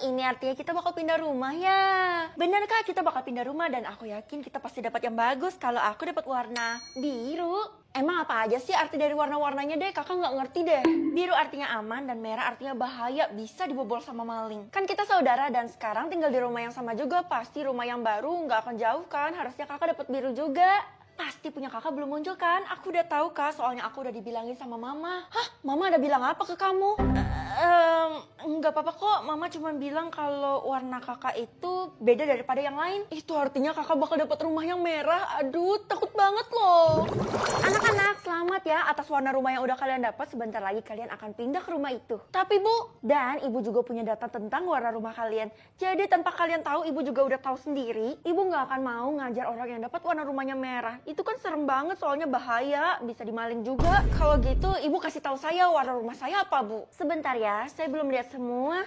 ini artinya kita bakal pindah rumah ya. Bener kak, kita bakal pindah rumah dan aku yakin kita pasti dapat yang bagus kalau aku dapat warna biru. Emang apa aja sih arti dari warna-warnanya deh? Kakak nggak ngerti deh. Biru artinya aman dan merah artinya bahaya, bisa dibobol sama maling. Kan kita saudara dan sekarang tinggal di rumah yang sama juga, pasti rumah yang baru nggak akan jauh kan? Harusnya kakak dapat biru juga. Pasti punya kakak belum muncul kan? Aku udah tahu kak, soalnya aku udah dibilangin sama mama. Hah? Mama ada bilang apa ke kamu? Nggak apa-apa kok, mama cuma bilang kalau warna kakak itu beda daripada yang lain. Itu artinya kakak bakal dapat rumah yang merah. Aduh, takut banget loh. Anak-anak, selamat ya atas warna rumah yang udah kalian dapat. Sebentar lagi kalian akan pindah ke rumah itu. Tapi bu, dan ibu juga punya data tentang warna rumah kalian. Jadi tanpa kalian tahu, ibu juga udah tahu sendiri. Ibu nggak akan mau ngajar orang yang dapat warna rumahnya merah. Itu kan serem banget, soalnya bahaya, bisa dimaling juga. Kalau gitu, ibu kasih tahu saya warna rumah saya apa, Bu? Sebentar ya, saya belum lihat semua.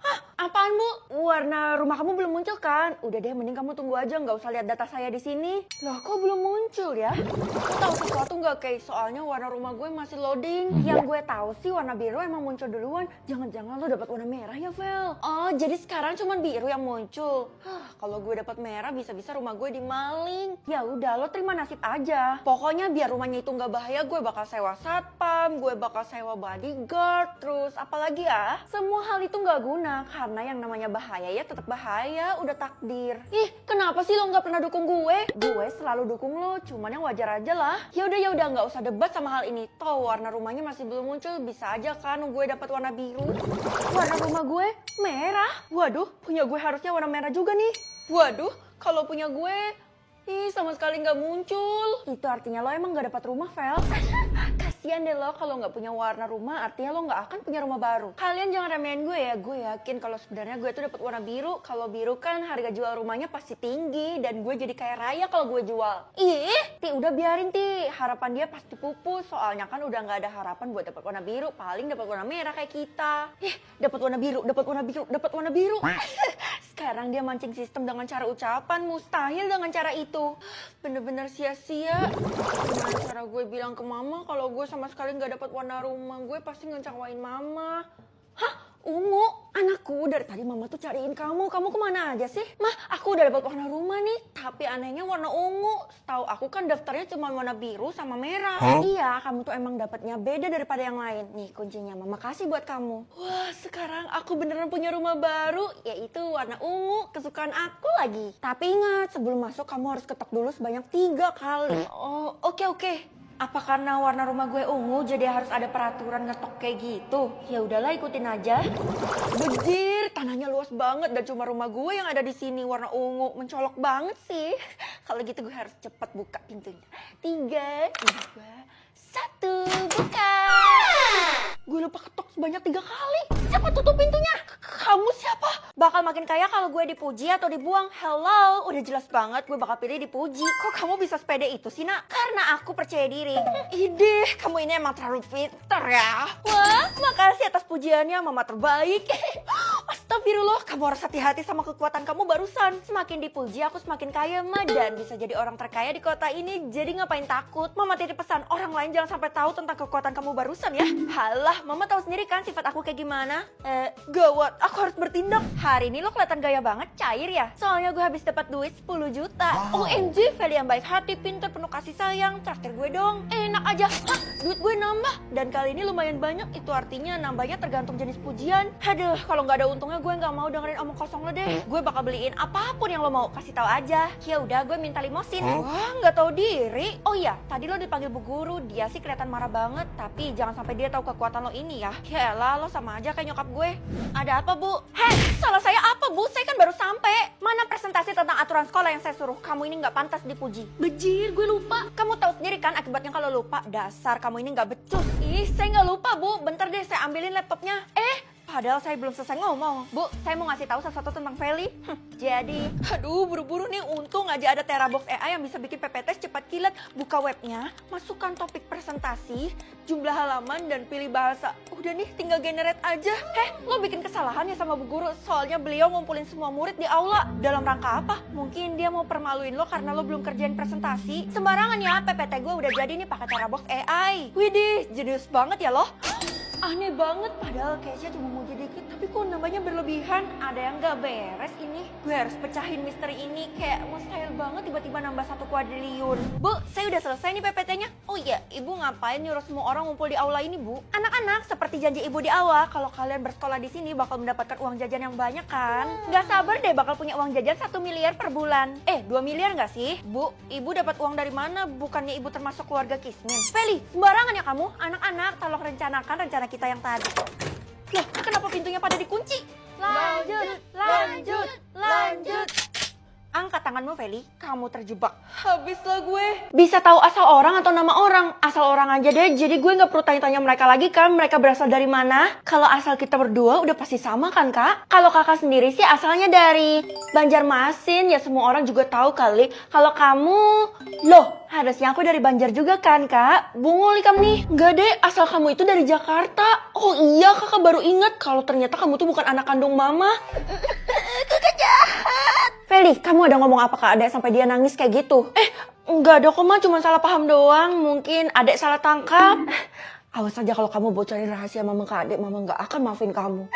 Hah, apaan Bu? Warna rumah kamu belum muncul kan? Udah deh, mending kamu tunggu aja, nggak usah lihat data saya di sini. Loh, kok belum muncul ya? Aku tahu sesuatu nggak, Kay? Soalnya warna rumah gue masih loading. Yang gue tahu sih warna biru emang muncul duluan. Jangan-jangan lo dapat warna merah ya, Vel? Oh, jadi sekarang cuman biru yang muncul. Hah, kalau gue dapat merah bisa-bisa rumah gue dimaling. Ya udah, lo terima nasib aja. Pokoknya biar rumahnya itu nggak bahaya, gue bakal sewa satpam, gue bakal sewa bodyguard, terus apalagi ya? Semua hal itu nggak guna. Karena yang namanya bahaya ya tetap bahaya, udah takdir. Ih, kenapa sih lo nggak pernah dukung gue? Gue selalu dukung lo, cuman yang wajar aja lah. Ya udah nggak usah debat sama hal ini. Toh warna rumahnya masih belum muncul, bisa aja kan gue dapat warna biru. Warna rumah gue merah. Waduh, punya gue harusnya warna merah juga nih. Waduh, kalau punya gue, sama sekali nggak muncul. Itu artinya lo emang nggak dapat rumah, Vel. Kasian deh lo kalau nggak punya warna rumah, artinya lo nggak akan punya rumah baru. Kalian jangan remehin gue ya, gue yakin kalau sebenarnya gue tuh dapat warna biru. Kalau biru kan harga jual rumahnya pasti tinggi dan gue jadi kaya raya kalau gue jual. Ih, udah biarin harapan dia pasti pupus. Soalnya kan udah nggak ada harapan buat dapat warna biru, paling dapat warna merah kayak kita. Dapat warna biru, dapat warna biru, dapat warna biru. Sekarang dia mancing sistem dengan cara ucapan, mustahil dengan cara itu. Bener-bener sia-sia. Gimana cara gue bilang ke mama kalau gue sama sekali nggak dapat warna rumah? Gue pasti ngecewain mama. Hah? Ungu, anakku, dari tadi mama tuh cariin kamu kemana aja sih? Mah, aku udah dapat warna rumah nih, tapi anehnya warna ungu. Setahu aku kan daftarnya cuma warna biru sama merah. Iya, kamu tuh emang dapatnya beda daripada yang lain. Nih kuncinya, mama kasih buat kamu. Wah, sekarang aku beneran punya rumah baru, yaitu warna ungu, kesukaan aku lagi. Tapi ingat, sebelum masuk kamu harus ketok dulu sebanyak 3 kali. Oh, oke. Apa karena warna rumah gue ungu jadi harus ada peraturan ngetok kayak gitu? Ya udahlah, ikutin aja. Bejir, tanahnya luas banget dan cuma rumah gue yang ada di sini warna ungu. Mencolok banget sih. Kalau gitu gue harus cepat buka pintunya. 3, 2, 1, buka. Gue lupa ketok sebanyak 3 kali. Cepat tutup pintunya. Kamu siapa? Bakal makin kaya kalau gue dipuji atau dibuang. Hello, udah jelas banget gue bakal pilih dipuji. Kok kamu bisa sepede itu sih, Nak? Karena aku percaya diri. Ideh, kamu ini emang terlalu pintar ya. Wah, makasih atas pujiannya, mama terbaik. Astagfirullah, kamu harus hati-hati sama kekuatan kamu barusan. Semakin dipuji, aku semakin kaya, Ma. Dan bisa jadi orang terkaya di kota ini. Jadi ngapain takut? Mama titip pesan, orang lain jangan sampai tahu tentang kekuatan kamu barusan ya. Halah, mama tahu sendiri kan sifat aku kayak gimana. Gawat, aku harus bertindak. Hari ini lo kelihatan gaya banget, cair ya. Soalnya gue habis dapat duit 10 juta. OMG, Feli yang baik hati, pintar, penuh kasih sayang. Traktir gue dong. Enak aja. Hah, duit gue nambah. Dan kali ini lumayan banyak. Itu artinya nambahnya tergantung jenis pujian. Aduh, kalau nggak ada untungnya gue nggak mau dengerin omong kosong lo deh. Gue bakal beliin apapun yang lo mau, kasih tahu aja. Ya udah, gue minta limosin. Wah, nggak tahu diri. Oh iya, tadi lo dipanggil Bu Guru. Dia sih kelihatan marah banget. Tapi jangan sampai dia tahu kekuatan lo ini ya. Yaelah, lo sama aja kayak nyokap gue. Ada apa, Bu? Hei, salah saya apa, Bu? Saya kan baru sampai. Mana presentasi tentang aturan sekolah yang saya suruh? Kamu ini nggak pantas dipuji. Bejir, gue lupa. Kamu tahu sendiri kan akibatnya kalau lupa. Dasar kamu ini nggak becus. Ih, saya nggak lupa, Bu. Bentar deh, saya ambilin laptopnya. Padahal saya belum selesai ngomong. Bu, saya mau ngasih tahu sesuatu tentang Feli. Jadi, aduh, buru-buru nih. Untung aja ada Terabox AI yang bisa bikin PPT cepat kilat. Buka webnya, masukkan topik presentasi, jumlah halaman, dan pilih bahasa. Udah nih, tinggal generate aja. Lo bikin kesalahan ya sama Bu Guru. Soalnya beliau ngumpulin semua murid di aula. Dalam rangka apa? Mungkin dia mau permaluin lo karena lo belum kerjain presentasi. Sembarangan ya, PPT gue udah jadi nih pakai Terabox AI. Widih, jenius banget ya lo. Aneh banget, padahal Keisha cuma mau jadi sakit, tapi kok nambahnya berlebihan. Ada yang gak beres ini. Gue harus pecahin misteri ini. Kayak mustahil banget tiba-tiba nambah 1 kuadriliun. Bu, saya udah selesai nih PPT-nya. Oh iya, ibu ngapain nyuruh semua orang ngumpul di aula ini, Bu? Anak-anak, seperti janji ibu di awal, kalau kalian bersekolah di sini bakal mendapatkan uang jajan yang banyak kan? Gak sabar deh bakal punya uang jajan 1 miliar per bulan. 2 miliar gak sih? Bu, ibu dapat uang dari mana? Bukannya ibu termasuk keluarga Kismin? Feli, sembarangan ya kamu? Anak-anak, tolong rencanakan rencana kita yang tadi. Loh, kenapa pintunya pada dikunci? Lanjut. Angkat tanganmu, Feli. Kamu terjebak. Habislah gue. Bisa tahu asal orang atau nama orang? Asal orang aja deh. Jadi gue nggak perlu tanya-tanya mereka lagi kan. Mereka berasal dari mana? Kalau asal kita berdua udah pasti sama kan, Kak? Kalau kakak sendiri sih asalnya dari Banjarmasin. Ya semua orang juga tahu kali. Kalau kamu... Loh, harusnya aku dari Banjar juga kan, Kak? Bungul kamu nih. Nggak deh, asal kamu itu dari Jakarta. Oh iya, kakak baru ingat kalau ternyata kamu tuh bukan anak kandung mama. Kakak jahat. Feli, kamu ada ngomong apa ke adek sampai dia nangis kayak gitu? Enggak ada kok, Ma, cuma salah paham doang. Mungkin adek salah tangkap. Awas aja kalau kamu bocorin rahasia mama ke adek, mama nggak akan maafin kamu.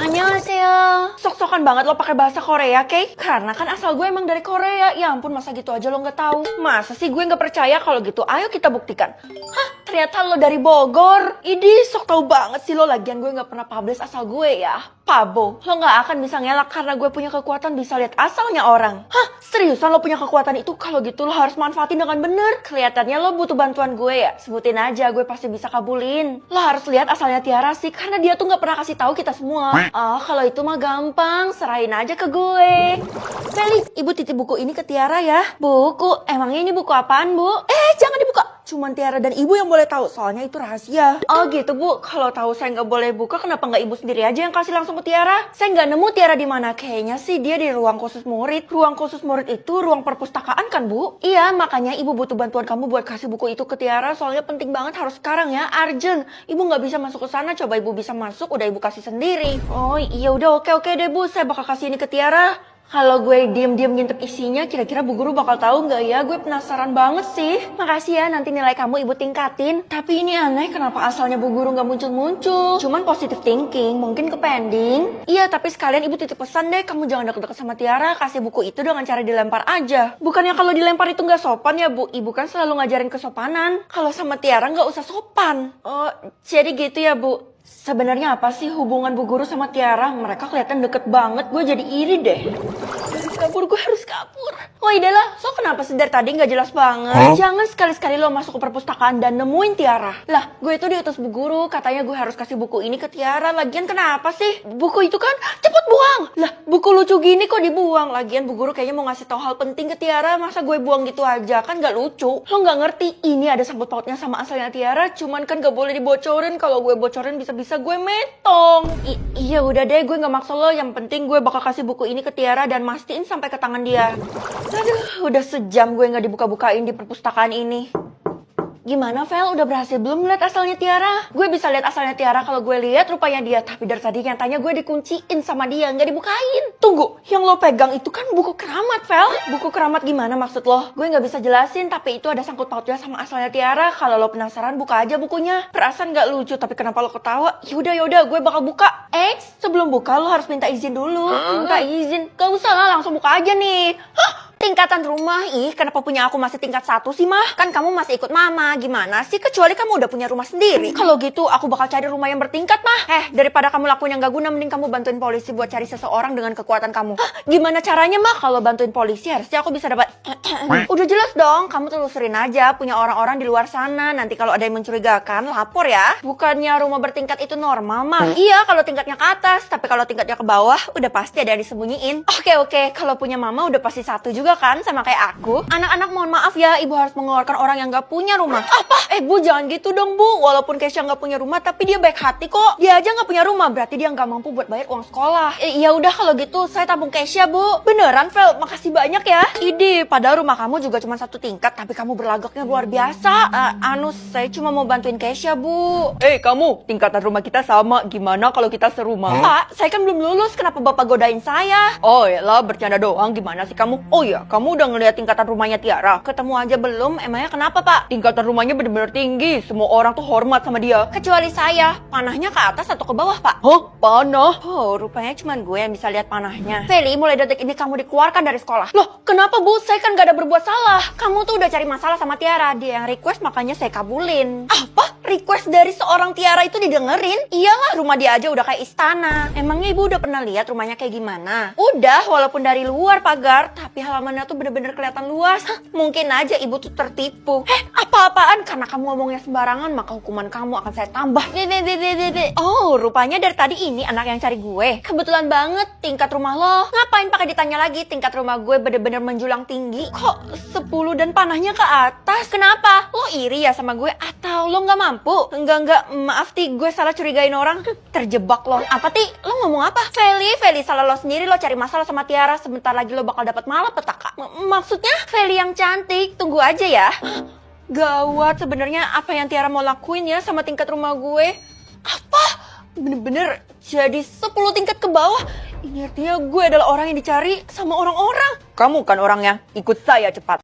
Annyeonghaseyo. Sok-sokan banget lo pakai bahasa Korea, Kay? Karena kan asal gue emang dari Korea. Ya ampun, masa gitu aja lo nggak tahu? Masa sih gue nggak percaya? Kalau gitu, ayo kita buktikan. Hah? Ternyata lo dari Bogor. Idih, sok tahu banget sih lo. Lagian gue nggak pernah publish asal gue ya. Pabo, lo nggak akan bisa ngelak karena gue punya kekuatan bisa lihat asalnya orang. Hah? Seriusan lo punya kekuatan itu? Kalau gitu lo harus manfaatin dengan bener. Kelihatannya lo butuh bantuan gue ya. Sebutin aja, gue pasti bisa kabulin. Lo harus lihat asalnya Tiara sih, karena dia tuh nggak pernah kasih tahu kita semua. Kalau itu mah gampang, serahin aja ke gue. Feli, ibu titip buku ini ke Tiara ya. Buku? Emangnya ini buku apaan, Bu? Jangan dibuka. Cuman Tiara dan ibu yang boleh tahu, soalnya itu rahasia. Oh gitu, Bu. Kalau tahu saya nggak boleh buka, kenapa nggak ibu sendiri aja yang kasih langsung ke Tiara? Saya nggak nemu Tiara di mana. Kayaknya sih dia di ruang khusus murid. Ruang khusus murid itu ruang perpustakaan kan, Bu? Iya, makanya ibu butuh bantuan kamu buat kasih buku itu ke Tiara. Soalnya penting banget, harus sekarang ya, urgent. Ibu nggak bisa masuk ke sana. Coba ibu bisa masuk, udah ibu kasih sendiri. Oh iya, udah oke deh, Bu. Saya bakal kasih ini ke Tiara. Kalau gue diem-diem ngintip isinya, kira-kira Bu Guru bakal tahu nggak ya? Gue penasaran banget sih. Makasih ya, nanti nilai kamu ibu tingkatin. Tapi ini aneh, kenapa asalnya Bu Guru nggak muncul-muncul? Cuman positive thinking, mungkin ke pending. Iya, tapi sekalian ibu titip pesan deh, kamu jangan deket-deket sama Tiara, kasih buku itu dengan cara dilempar aja. Bukannya kalau dilempar itu nggak sopan ya, Bu? Ibu kan selalu ngajarin kesopanan. Kalau sama Tiara nggak usah sopan. Oh, jadi gitu ya, Bu? Sebenarnya apa sih hubungan Bu Guru sama Tiara? Mereka kelihatan deket banget, gue jadi iri deh. Gue harus kabur. Oh idahlah, so kenapa sih dari tadi nggak jelas banget? Jangan sekali-sekali lo masuk ke perpustakaan dan nemuin Tiara. Lah, gue itu diutus Bu Guru, katanya gue harus kasih buku ini ke Tiara. Lagian kenapa sih? Buku itu kan cepet buang. Lah, buku lucu gini kok dibuang? Lagian Bu Guru kayaknya mau ngasih tahu hal penting ke Tiara. Masa gue buang gitu aja? Kan nggak lucu. Lo nggak ngerti, ini ada sangkut pautnya sama asalnya Tiara. Cuman kan nggak boleh dibocorin. Kalau gue bocorin bisa-bisa gue metong. Iya udah deh, gue nggak maksud lo. Yang penting gue bakal kasih buku ini ke Tiara dan mastiin sampai ke tangan dia. Aduh, udah sejam gue nggak dibuka-bukain di perpustakaan ini. Gimana, Vel? Udah berhasil belum lihat asalnya Tiara? Gue bisa lihat asalnya Tiara kalau gue lihat rupanya dia. Tapi dari tadi nyatanya gue dikunciin sama dia, nggak dibukain. Tunggu, yang lo pegang itu kan buku keramat, Vel. Buku keramat gimana maksud lo? Gue nggak bisa jelasin, tapi itu ada sangkut pautnya sama asalnya Tiara. Kalau lo penasaran, buka aja bukunya. Perasaan nggak lucu, tapi kenapa lo ketawa? Yaudah, gue bakal buka. Sebelum buka lo harus minta izin dulu. Minta izin? Gak usah lah, langsung buka aja nih. Hah? Tingkatan rumah, kenapa punya aku masih tingkat 1 sih, Mah? Kan kamu masih ikut Mama, gimana sih? Kecuali kamu udah punya rumah sendiri. Kalau gitu, aku bakal cari rumah yang bertingkat, Mah. Daripada kamu lakuin yang gak guna, mending kamu bantuin polisi buat cari seseorang dengan kekuatan kamu. Hah? Gimana caranya, Mah? Kalau bantuin polisi, harusnya aku bisa dapat... Udah jelas dong, kamu telusurin aja, punya orang-orang di luar sana. Nanti kalau ada yang mencurigakan, lapor ya. Bukannya rumah bertingkat itu normal, Mah? Iya, kalau tingkatnya ke atas. Tapi kalau tingkatnya ke bawah, udah pasti ada yang disembunyiin. Oke, kalau punya Mama udah pasti 1 juga kan, sama kayak aku. Anak-anak mohon maaf ya, ibu harus mengeluarkan orang yang gak punya rumah. Apa? Bu jangan gitu dong, Bu. Walaupun Kesha gak punya rumah, tapi dia baik hati kok. Dia aja gak punya rumah, berarti dia gak mampu buat bayar uang sekolah. Ya udah kalau gitu, saya tabung Kesha, Bu. Beneran, Vel? Makasih banyak ya. Padahal rumah kamu juga cuma 1 tingkat, tapi kamu berlagaknya luar biasa. Saya cuma mau bantuin Kesha, Bu. Kamu, tingkatan rumah kita sama. Gimana kalau kita serumah? Pak, saya kan belum lulus. Kenapa Bapak godain saya? Oh ya lah, bercanda doang. Gimana sih kamu? Oh ya, ya? Kamu udah ngeliat tingkatan rumahnya Tiara? Ketemu aja belum? Emangnya kenapa, Pak? Tingkatan rumahnya bener-bener tinggi. Semua orang tuh hormat sama dia. Kecuali saya. Panahnya ke atas atau ke bawah, Pak? Hah? Panah? Oh, rupanya cuma gue yang bisa lihat panahnya. Feli, mulai detik ini kamu dikeluarkan dari sekolah. Loh, kenapa, Bu? Saya kan gak ada berbuat salah. Kamu tuh udah cari masalah sama Tiara. Dia yang request, makanya saya kabulin. Apa? Request dari seorang Tiara itu didengerin? Iyalah, rumah dia aja udah kayak istana. Emangnya Ibu udah pernah lihat rumahnya kayak gimana? Udah, walaupun dari luar pagar, tapi halamannya tuh bener-bener kelihatan luas. Hah, mungkin aja Ibu tuh tertipu. Apa-apaan? Karena kamu ngomongnya sembarangan, maka hukuman kamu akan saya tambah. Oh, rupanya dari tadi ini anak yang cari gue. Kebetulan banget tingkat rumah lo. Ngapain pakai ditanya lagi? Tingkat rumah gue bener-bener menjulang tinggi. Kok 10 dan panahnya ke atas? Kenapa? Lo iri ya sama gue? Atau lo nggak mampu? Enggak. Maaf, Ti. Gue salah curigain orang. Terjebak lo. Apa, Ti? Lo ngomong apa? Feli, salah lo sendiri. Lo cari masalah sama Tiara. Sebentar lagi lo bakal dapat malapetaka. Maksudnya? Feli yang cantik. Tunggu aja ya. Gawat, sebenarnya apa yang Tiara mau lakuin ya sama tingkat rumah gue? Apa? Bener-bener jadi 10 tingkat ke bawah. Ini artinya gue adalah orang yang dicari sama orang-orang. Kamu kan orangnya. Ikut saya cepat.